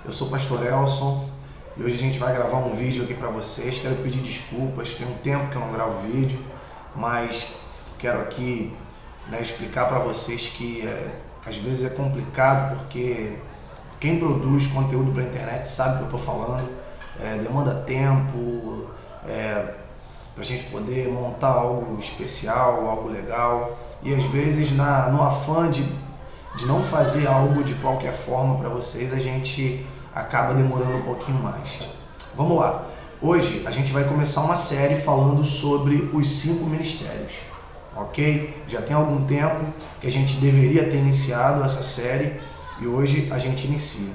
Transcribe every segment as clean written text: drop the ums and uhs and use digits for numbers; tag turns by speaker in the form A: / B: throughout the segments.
A: Eu sou o Pastor Elson e hoje a gente vai gravar um vídeo aqui para vocês. Quero pedir desculpas, tem um tempo que eu não gravo vídeo, mas quero aqui explicar para vocês que às vezes é complicado porque quem produz conteúdo para a internet sabe o que eu estou falando, demanda tempo para a gente poder montar algo especial, algo legal, e às vezes no afã de não fazer algo de qualquer forma para vocês, a gente acaba demorando um pouquinho mais. Vamos lá, hoje a gente vai começar uma série falando sobre os 5 ministérios, ok? Já tem algum tempo que a gente deveria ter iniciado essa série e hoje a gente inicia.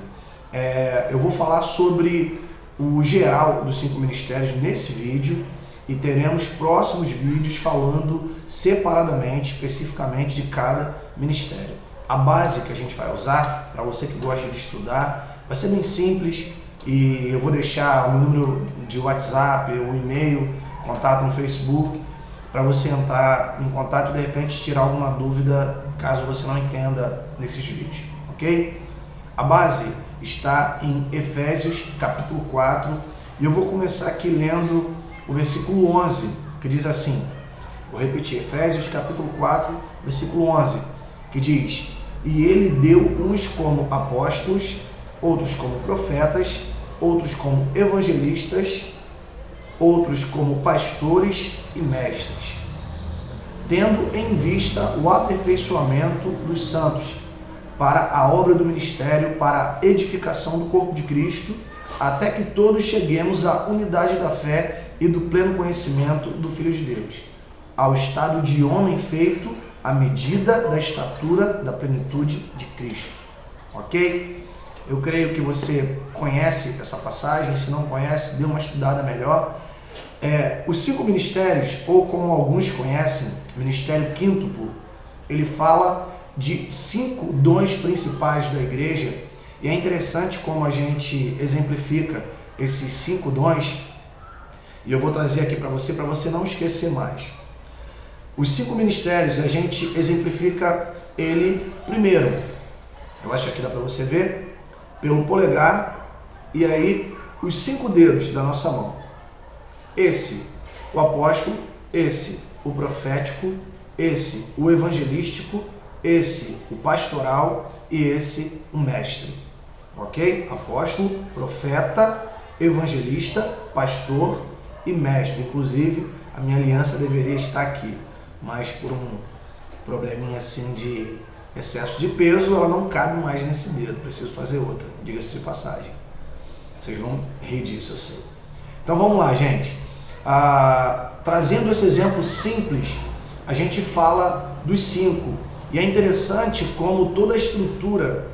A: Eu vou falar sobre o geral dos 5 ministérios nesse vídeo e teremos próximos vídeos falando separadamente, especificamente de cada ministério. A base que a gente vai usar, para você que gosta de estudar, vai ser bem simples e eu vou deixar o meu número de WhatsApp, o e-mail, contato no Facebook, para você entrar em contato e de repente tirar alguma dúvida caso você não entenda nesses vídeos, ok? A base está em Efésios capítulo 4 e eu vou começar aqui lendo o versículo 11, que diz assim, vou repetir, Efésios capítulo 4, versículo 11, que diz: E ele deu uns como apóstolos, outros como profetas, outros como evangelistas, outros como pastores e mestres, tendo em vista o aperfeiçoamento dos santos, para a obra do ministério, para a edificação do corpo de Cristo, até que todos cheguemos à unidade da fé e do pleno conhecimento do Filho de Deus, ao estado de homem feito à medida da estatura da plenitude de Cristo. Ok? Eu creio que você conhece essa passagem. Se não conhece, dê uma estudada melhor. Os 5 ministérios, ou como alguns conhecem, ministério quíntuplo, ele fala de 5 dons principais da igreja, e é interessante como a gente exemplifica esses 5 dons, e eu vou trazer aqui para você não esquecer mais. Os 5 ministérios, a gente exemplifica ele primeiro, eu acho que aqui dá para você ver, pelo polegar, e aí os 5 dedos da nossa mão. Esse, o apóstolo, esse, o profético, esse, o evangelístico, esse, o pastoral e esse, o mestre. Ok? Apóstolo, profeta, evangelista, pastor e mestre. Inclusive, a minha aliança deveria estar aqui, mas por um probleminha assim de excesso de peso, ela não cabe mais nesse dedo. Preciso fazer outra, diga-se de passagem. Vocês vão rir disso, eu sei. Então vamos lá, gente. Trazendo esse exemplo simples, a gente fala dos 5. E é interessante como toda a estrutura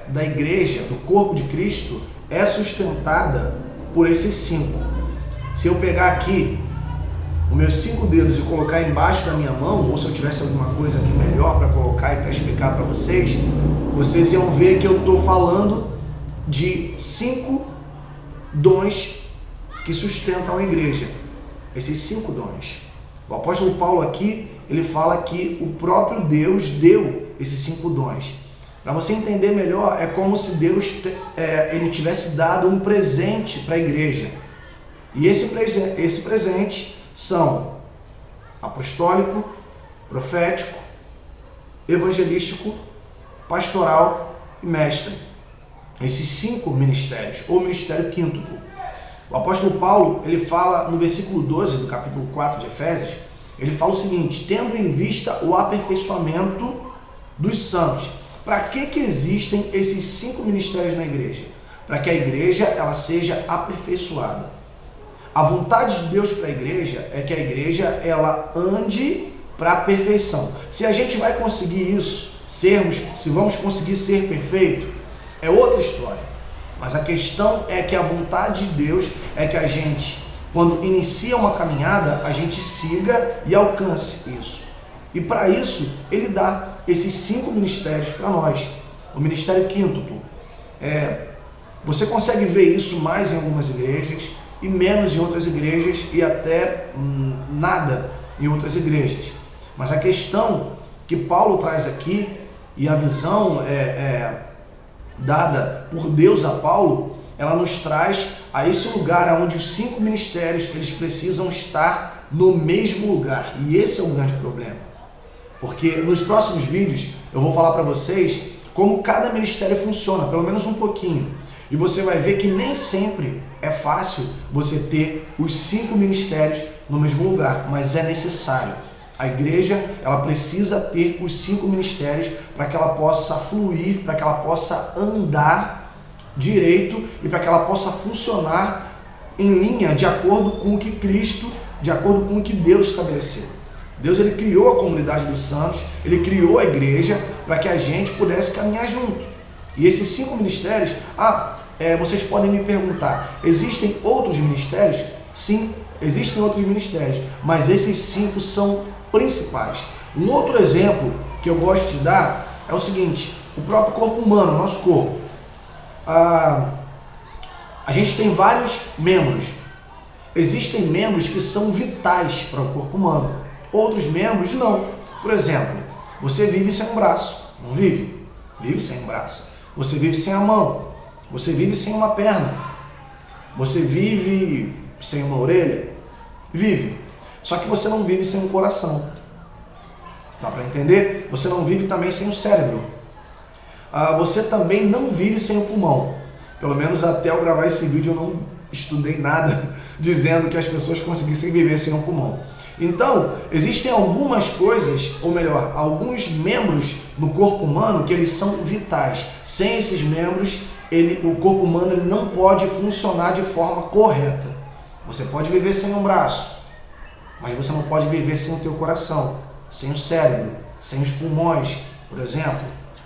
A: da igreja, do corpo de Cristo, é sustentada por esses 5. Se eu pegar aqui os meus 5 dedos e colocar embaixo da minha mão, ou se eu tivesse alguma coisa aqui melhor para colocar e para explicar para vocês, vocês iam ver que eu estou falando de 5 dons que sustentam a igreja. Esses 5 dons. O apóstolo Paulo aqui, ele fala que o próprio Deus deu esses 5 dons. Para você entender melhor, é como se Deus ele tivesse dado um presente para a igreja. E esse presente são apostólico, profético, evangelístico, pastoral e mestre. Esses 5 ministérios, ou ministério quíntuplo. O apóstolo Paulo, ele fala no versículo 12 do capítulo 4 de Efésios, ele fala o seguinte: tendo em vista o aperfeiçoamento dos santos. Para que existem esses 5 ministérios na igreja? Para que a igreja ela seja aperfeiçoada. A vontade de Deus para a igreja é que a igreja ela ande para a perfeição. Se a gente vai conseguir isso, se vamos conseguir ser perfeito, é outra história. Mas a questão é que a vontade de Deus é que a gente, quando inicia uma caminhada, a gente siga e alcance isso. E para isso, ele dá esses 5 ministérios para nós. O ministério quíntuplo. Você consegue ver isso mais em algumas igrejas e menos em outras igrejas e até nada em outras igrejas. Mas a questão que Paulo traz aqui e a visão dada por Deus a Paulo, ela nos traz a esse lugar onde os 5 ministérios eles precisam estar no mesmo lugar. E esse é um grande problema. Porque nos próximos vídeos eu vou falar para vocês como cada ministério funciona, pelo menos um pouquinho. E você vai ver que nem sempre é fácil você ter os 5 ministérios no mesmo lugar, mas é necessário. A igreja, ela precisa ter os 5 ministérios para que ela possa fluir, para que ela possa andar direito e para que ela possa funcionar em linha de acordo com o que Cristo, de acordo com o que Deus estabeleceu. Deus, ele criou a comunidade dos santos, ele criou a igreja para que a gente pudesse caminhar junto. E esses 5 ministérios, vocês podem me perguntar, existem outros ministérios? Sim, existem outros ministérios, mas esses 5 são principais. Um outro exemplo que eu gosto de dar é o seguinte: o próprio corpo humano, nosso corpo. A gente tem vários membros. Existem membros que são vitais para o corpo humano, outros membros não. Por exemplo, você vive sem um braço, não vive? Vive sem um braço. Você vive sem a mão, você vive sem uma perna, você vive sem uma orelha, vive. Só que você não vive sem um coração. Dá para entender? Você não vive também sem o cérebro. Você também não vive sem o pulmão. Pelo menos até eu gravar esse vídeo eu não estudei nada dizendo que as pessoas conseguissem viver sem o pulmão. Então, existem algumas coisas, ou melhor, alguns membros no corpo humano que eles são vitais. Sem esses membros, o corpo humano ele não pode funcionar de forma correta. Você pode viver sem um braço, mas você não pode viver sem o teu coração, sem o cérebro, sem os pulmões, por exemplo,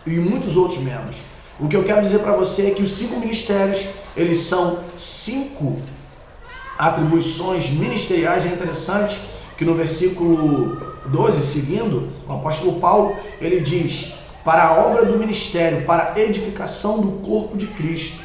A: e muitos outros membros. O que eu quero dizer para você é que os 5 ministérios, eles são 5 atribuições ministeriais. É interessante que no versículo 12, seguindo, o apóstolo Paulo, ele diz: para a obra do ministério, para a edificação do corpo de Cristo.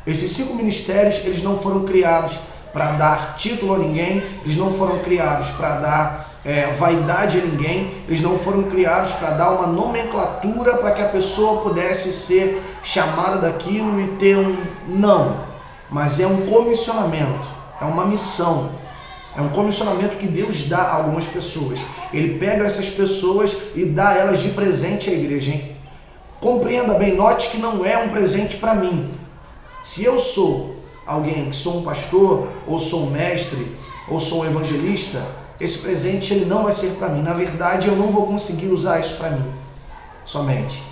A: Esses 5 ministérios, eles não foram criados para dar título a ninguém, eles não foram criados para dar vaidade a ninguém, eles não foram criados para dar uma nomenclatura para que a pessoa pudesse ser chamada daquilo e ter não, mas é um comissionamento, é uma missão, é um comissionamento que Deus dá a algumas pessoas. Ele pega essas pessoas e dá elas de presente à igreja, hein? Compreenda bem, note que não é um presente para mim. Se eu sou alguém que sou um pastor, ou sou um mestre, ou sou um evangelista, esse presente ele não vai ser para mim. Na verdade, eu não vou conseguir usar isso para mim somente.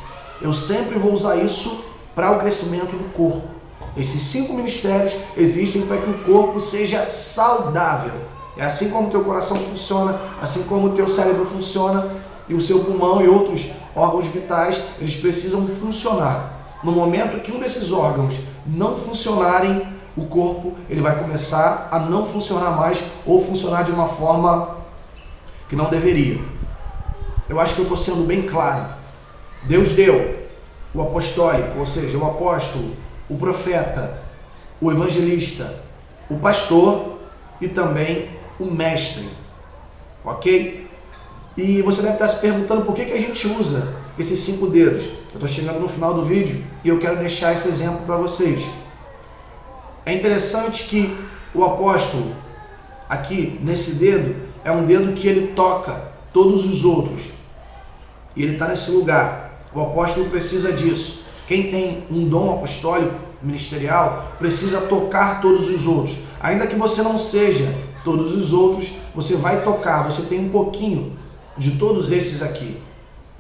A: Eu sempre vou usar isso para o crescimento do corpo. Esses 5 ministérios existem para que o corpo seja saudável. É assim como o teu coração funciona, assim como o teu cérebro funciona, e o seu pulmão e outros órgãos vitais, eles precisam funcionar. No momento que um desses órgãos não funcionarem, o corpo ele vai começar a não funcionar mais ou funcionar de uma forma que não deveria. Eu acho que eu estou sendo bem claro. Deus deu o apostólico, ou seja, o apóstolo, o profeta, o evangelista, o pastor e também o mestre. Ok? E você deve estar se perguntando por que a gente usa esses 5 dedos. Eu estou chegando no final do vídeo e eu quero deixar esse exemplo para vocês. É interessante que o apóstolo, aqui nesse dedo, é um dedo que ele toca todos os outros. E ele está nesse lugar. O apóstolo precisa disso. Quem tem um dom apostólico, ministerial, precisa tocar todos os outros. Ainda que você não seja todos os outros, você vai tocar, você tem um pouquinho de todos esses aqui,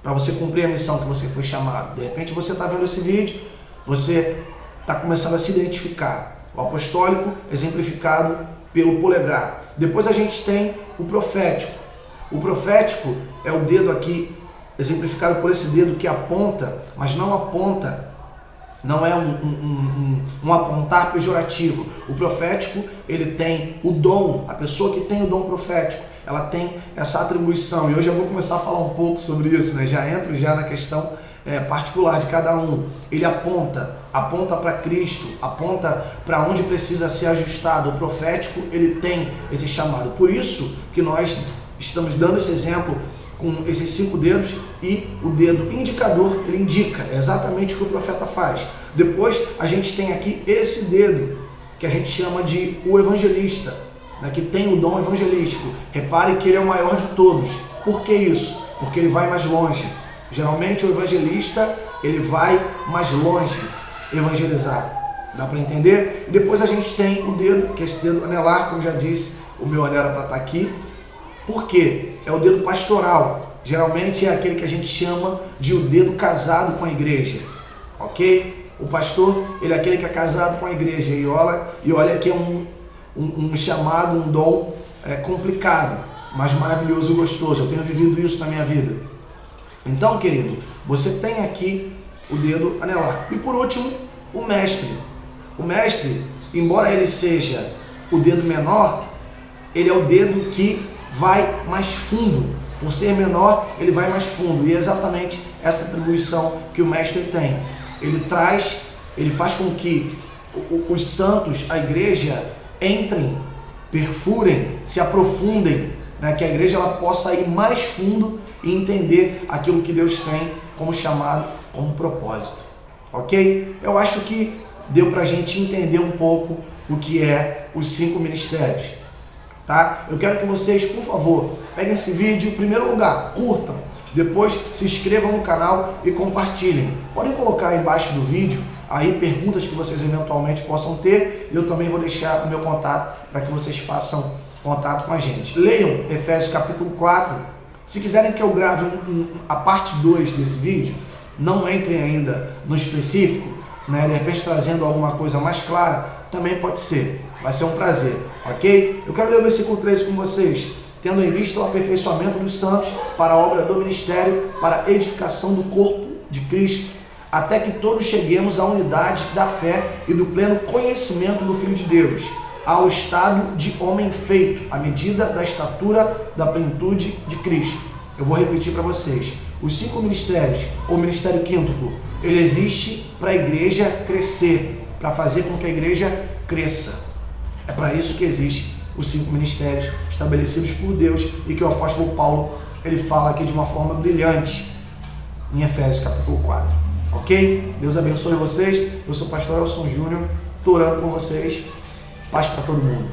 A: para você cumprir a missão que você foi chamado. De repente você está vendo esse vídeo, você está começando a se identificar. O apostólico exemplificado pelo polegar. Depois a gente tem o profético. O profético é o dedo aqui exemplificado por esse dedo que aponta, mas não aponta, não é um apontar pejorativo. O profético, ele tem o dom, a pessoa que tem o dom profético, ela tem essa atribuição. E hoje eu vou começar a falar um pouco sobre isso, né? Já entro na questão particular de cada um. Ele aponta para Cristo, aponta para onde precisa ser ajustado. O profético, ele tem esse chamado. Por isso que nós estamos dando esse exemplo com esses 5 dedos, e o dedo indicador, ele indica exatamente o que o profeta faz. Depois a gente tem aqui esse dedo, que a gente chama de o evangelista, né, que tem o dom evangelístico. Repare que ele é o maior de todos. Por que isso? Porque ele vai mais longe. Geralmente o evangelista, ele vai mais longe evangelizar. Dá para entender? E depois a gente tem o dedo, que é esse dedo anelar, como já disse, o meu anel era para estar aqui. Por quê? É o dedo pastoral. Geralmente é aquele que a gente chama de o dedo casado com a igreja. Ok? O pastor, ele é aquele que é casado com a igreja. E olha que é um chamado, um dom complicado, mas maravilhoso e gostoso. Eu tenho vivido isso na minha vida. Então, querido, você tem aqui o dedo anelar. E por último, o mestre. O mestre, embora ele seja o dedo menor, ele é o dedo que vai mais fundo. Por ser menor, ele vai mais fundo. E é exatamente essa atribuição que o mestre tem. Ele faz com que os santos, a igreja, entrem, perfurem, se aprofundem, né? Que a igreja ela possa ir mais fundo e entender aquilo que Deus tem como chamado, como propósito. Ok? Eu acho que deu pra gente entender um pouco o que é os 5 ministérios. Tá? Eu quero que vocês, por favor, peguem esse vídeo, em primeiro lugar, curtam, depois se inscrevam no canal e compartilhem. Podem colocar aí embaixo do vídeo aí perguntas que vocês eventualmente possam ter, e eu também vou deixar o meu contato para que vocês façam contato com a gente. Leiam Efésios capítulo 4. Se quiserem que eu grave a parte 2 desse vídeo, não entrem ainda no específico, né? De repente trazendo alguma coisa mais clara, também pode ser. Vai ser um prazer, ok? Eu quero ler o versículo 13 com vocês. Tendo em vista o aperfeiçoamento dos santos para a obra do ministério, para a edificação do corpo de Cristo, até que todos cheguemos à unidade da fé e do pleno conhecimento do Filho de Deus, ao estado de homem feito, à medida da estatura da plenitude de Cristo. Eu vou repetir para vocês. Os 5 ministérios, ou ministério quíntuplo, ele existe para a igreja crescer, para fazer com que a igreja cresça. É para isso que existe os 5 ministérios estabelecidos por Deus e que o apóstolo Paulo ele fala aqui de uma forma brilhante em Efésios capítulo 4. Ok? Deus abençoe vocês. Eu sou o pastor Elson Júnior, estou orando por vocês. Paz para todo mundo.